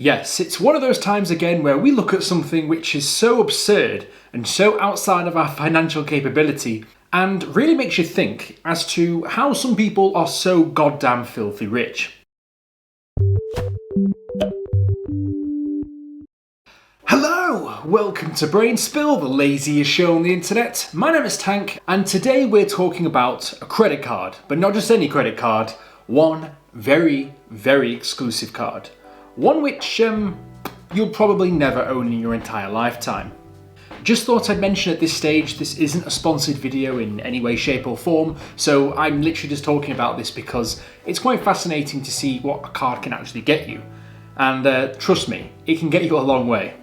Yes, it's one of those times again where we look at something which is so absurd and so outside of our financial capability and really makes you think as to how some people are so goddamn filthy rich. Hello! Welcome to Brain Spill, the laziest show on the internet. My name is Tank, and today we're talking about a credit card, but not just any credit card, one very, very exclusive card. One which you'll probably never own in your entire lifetime. Just thought I'd mention at this stage, this isn't a sponsored video in any way, shape or form, so I'm literally just talking about this because it's quite fascinating to see what a card can actually get you. And trust me, it can get you a long way.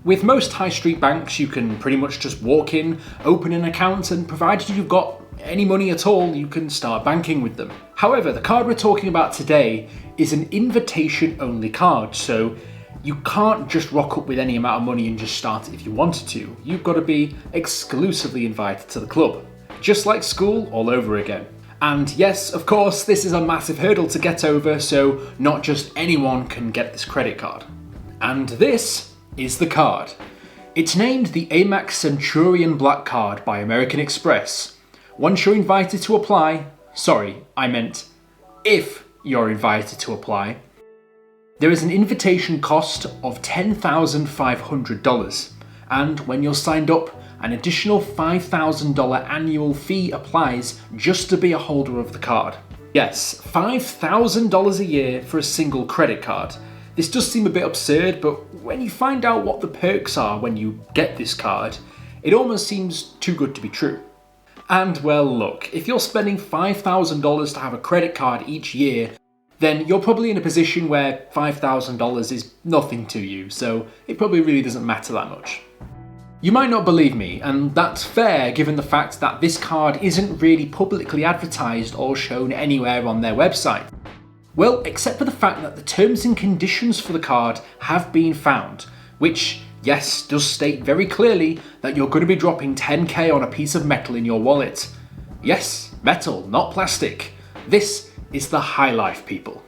With most high street banks, you can pretty much just walk in, open an account, and provided you've got any money at all, you can start banking with them. However, the card we're talking about today is an invitation-only card, so you can't just rock up with any amount of money and just start it if you wanted to. You've got to be exclusively invited to the club. Just like school all over again. And yes, of course, this is a massive hurdle to get over, so not just anyone can get this credit card. And this is the card. It's named the Amex Centurion Black Card by American Express. Once you're invited to apply, if you're invited to apply, there is an invitation cost of $10,500, and when you're signed up, an additional $5,000 annual fee applies just to be a holder of the card. Yes, $5,000 a year for a single credit card. This does seem a bit absurd, but when you find out what the perks are when you get this card, it almost seems too good to be true. And well, look, if you're spending $5,000 to have a credit card each year, then you're probably in a position where $5,000 is nothing to you, so it probably really doesn't matter that much. You might not believe me, and that's fair given the fact that this card isn't really publicly advertised or shown anywhere on their website. Well, except for the fact that the terms and conditions for the card have been found, which, yes, does state very clearly that you're going to be dropping $10,000 on a piece of metal in your wallet. Yes, metal, not plastic. This is the high life, people.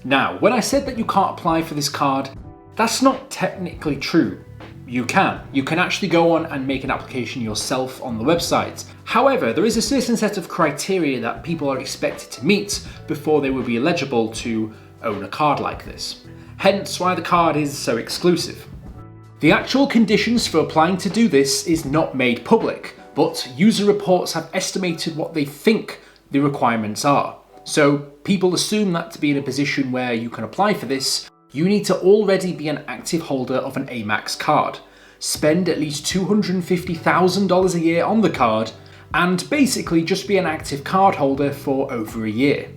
Now, when I said that you can't apply for this card, that's not technically true. You can actually go on and make an application yourself on the website. However, there is a certain set of criteria that people are expected to meet before they would be eligible to own a card like this. Hence why the card is so exclusive. The actual conditions for applying to do this is not made public, but user reports have estimated what they think the requirements are. So people assume that to be in a position where you can apply for this, you need to already be an active holder of an Amex card, spend at least $250,000 a year on the card, and basically just be an active card holder for over a year.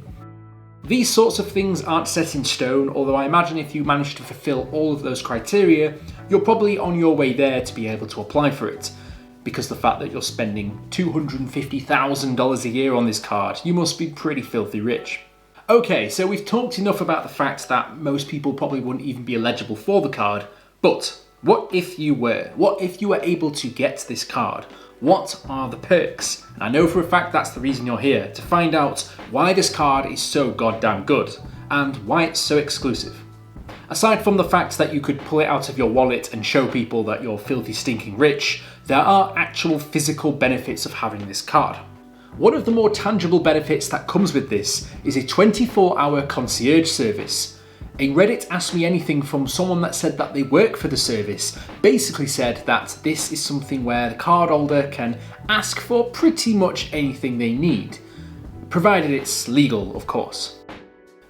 These sorts of things aren't set in stone, although I imagine if you manage to fulfill all of those criteria, you're probably on your way there to be able to apply for it. Because the fact that you're spending $250,000 a year on this card, you must be pretty filthy rich. Okay, so we've talked enough about the fact that most people probably wouldn't even be eligible for the card, but what if you were? What if you were able to get this card? What are the perks? And I know for a fact that's the reason you're here, to find out why this card is so goddamn good, and why it's so exclusive. Aside from the fact that you could pull it out of your wallet and show people that you're filthy stinking rich, there are actual physical benefits of having this card. One of the more tangible benefits that comes with this is a 24-hour concierge service. A Reddit Ask Me Anything from someone that said that they work for the service basically said that this is something where the card holder can ask for pretty much anything they need, provided it's legal, of course.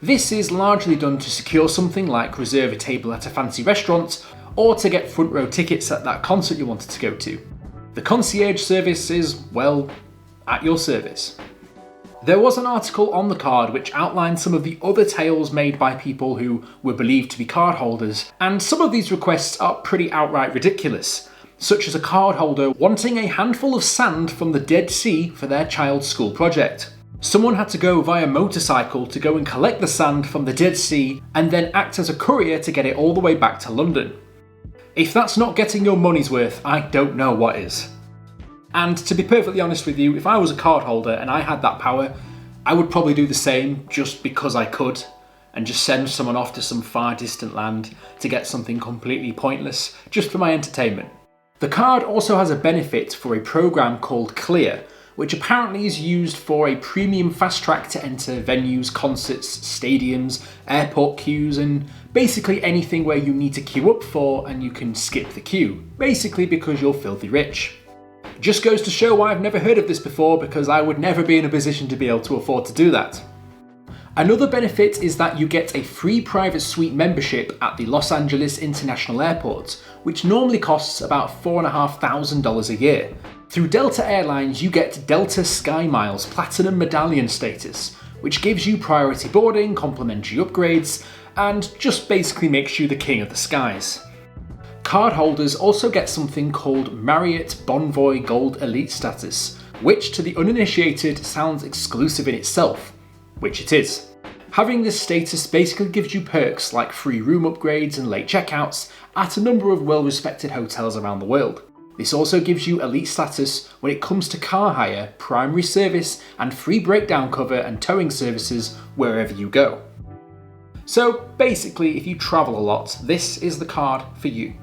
This is largely done to secure something like reserve a table at a fancy restaurant or to get front row tickets at that concert you wanted to go to. The concierge service is, well, at your service. There was an article on the card which outlined some of the other tales made by people who were believed to be card holders, and some of these requests are pretty outright ridiculous, such as a card holder wanting a handful of sand from the Dead Sea for their child's school project. Someone had to go via motorcycle to go and collect the sand from the Dead Sea and then act as a courier to get it all the way back to London. If that's not getting your money's worth, I don't know what is. And to be perfectly honest with you, if I was a card holder and I had that power, I would probably do the same just because I could. and just send someone off to some far distant land to get something completely pointless just for my entertainment. The card also has a benefit for a program called Clear, which apparently is used for a premium fast track to enter venues, concerts, stadiums, airport queues, and basically anything where you need to queue up for and you can skip the queue, basically because you're filthy rich. It just goes to show why I've never heard of this before, because I would never be in a position to be able to afford to do that. Another benefit is that you get a free private suite membership at the Los Angeles International Airport, which normally costs about $4,500 a year. Through Delta Airlines, you get Delta Sky Miles Platinum Medallion status, which gives you priority boarding, complimentary upgrades, and just basically makes you the king of the skies. Cardholders also get something called Marriott Bonvoy Gold Elite status, which to the uninitiated sounds exclusive in itself, which it is. Having this status basically gives you perks like free room upgrades and late checkouts at a number of well-respected hotels around the world. This also gives you elite status when it comes to car hire, primary service, and free breakdown cover and towing services wherever you go. So basically, if you travel a lot, this is the card for you.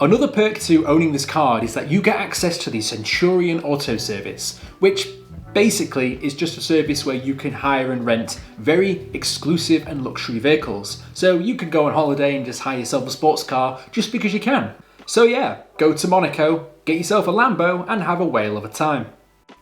Another perk to owning this card is that you get access to the Centurion auto service, which basically is just a service where you can hire and rent very exclusive and luxury vehicles. So you can go on holiday and just hire yourself a sports car just because you can. So yeah, go to Monaco, get yourself a Lambo and have a whale of a time.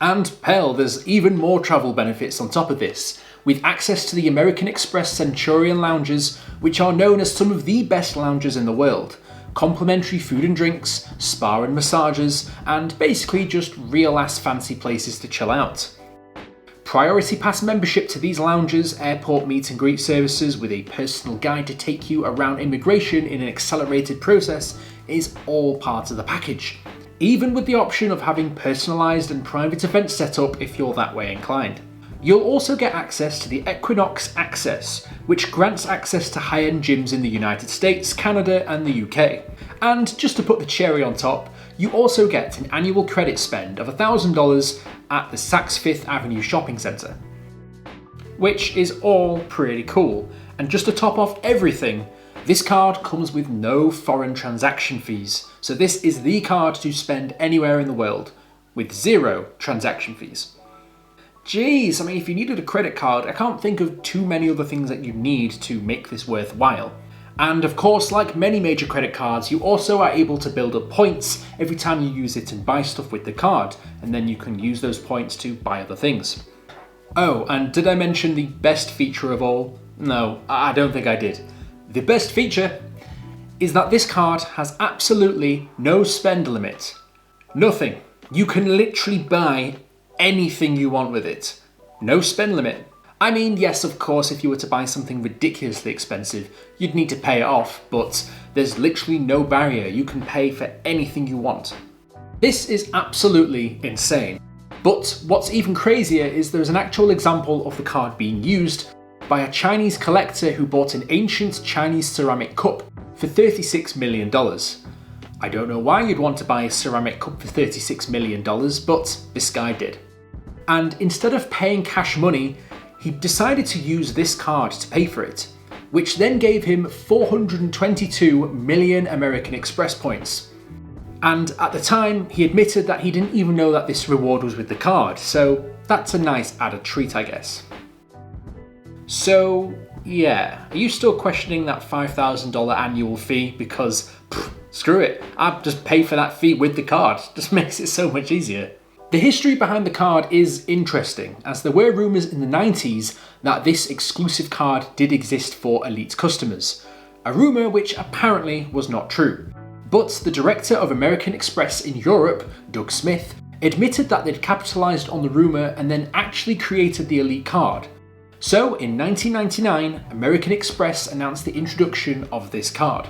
And hell, there's even more travel benefits on top of this, with access to the American Express Centurion lounges, which are known as some of the best lounges in the world. Complimentary food and drinks, spa and massages, and basically just real ass fancy places to chill out. Priority pass membership to these lounges, airport meet and greet services with a personal guide to take you around immigration in an accelerated process is all part of the package, even with the option of having personalised and private events set up if you're that way inclined. You'll also get access to the Equinox Access, which grants access to high-end gyms in the United States, Canada and the UK. And just to put the cherry on top, you also get an annual credit spend of $1,000 at the Saks Fifth Avenue shopping centre. Which is all pretty cool. And just to top off everything, this card comes with no foreign transaction fees. So this is the card to spend anywhere in the world, with 0 transaction fees. Geez, I mean, if you needed a credit card, I can't think of too many other things that you need to make this worthwhile. And of course, like many major credit cards, you also are able to build up points every time you use it and buy stuff with the card, and then you can use those points to buy other things. Oh, and did I mention the best feature of all? No, I don't think I did. The best feature is that this card has absolutely no spend limit. Nothing. You can literally buy anything you want with it. No spend limit. I mean, yes, of course, if you were to buy something ridiculously expensive, you'd need to pay it off, but there's literally no barrier. You can pay for anything you want. This is absolutely insane. But what's even crazier is there's an actual example of the card being used by a Chinese collector who bought an ancient Chinese ceramic cup for $36 million. I don't know why you'd want to buy a ceramic cup for $36 million, but this guy did. And instead of paying cash money, he decided to use this card to pay for it, which then gave him 422 million American Express points. And at the time, he admitted that he didn't even know that this reward was with the card, so that's a nice added treat, I guess. So, yeah, are you still questioning that $5,000 annual fee? Because, screw it, I'll just pay for that fee with the card. Just makes it so much easier. The history behind the card is interesting, as there were rumours in the 90s that this exclusive card did exist for elite customers, a rumour which apparently was not true. But the director of American Express in Europe, Doug Smith, admitted that they'd capitalised on the rumour and then actually created the elite card. So in 1999, American Express announced the introduction of this card.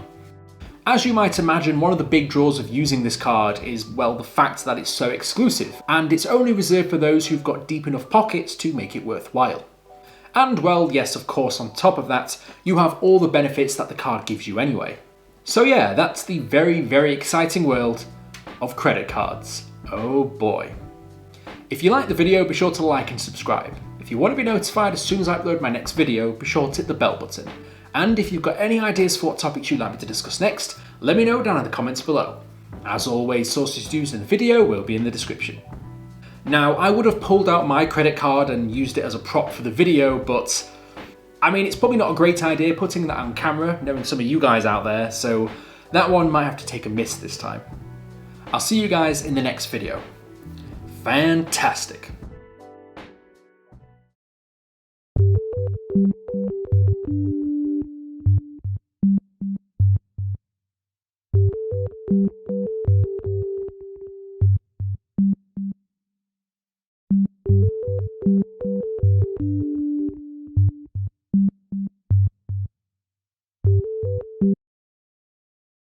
As you might imagine, one of the big draws of using this card is, well, the fact that it's so exclusive, and it's only reserved for those who've got deep enough pockets to make it worthwhile. And well, yes, of course, on top of that, you have all the benefits that the card gives you anyway. So yeah, that's the very, very exciting world of credit cards. Oh boy. If you liked the video, be sure to like and subscribe. If you want to be notified as soon as I upload my next video, be sure to hit the bell button. And if you've got any ideas for what topics you'd like me to discuss next, let me know down in the comments below. As always, sources used in the video will be in the description. Now, I would have pulled out my credit card and used it as a prop for the video, but I mean, it's probably not a great idea putting that on camera, knowing some of you guys out there, so that one might have to take a miss this time. I'll see you guys in the next video. Fantastic.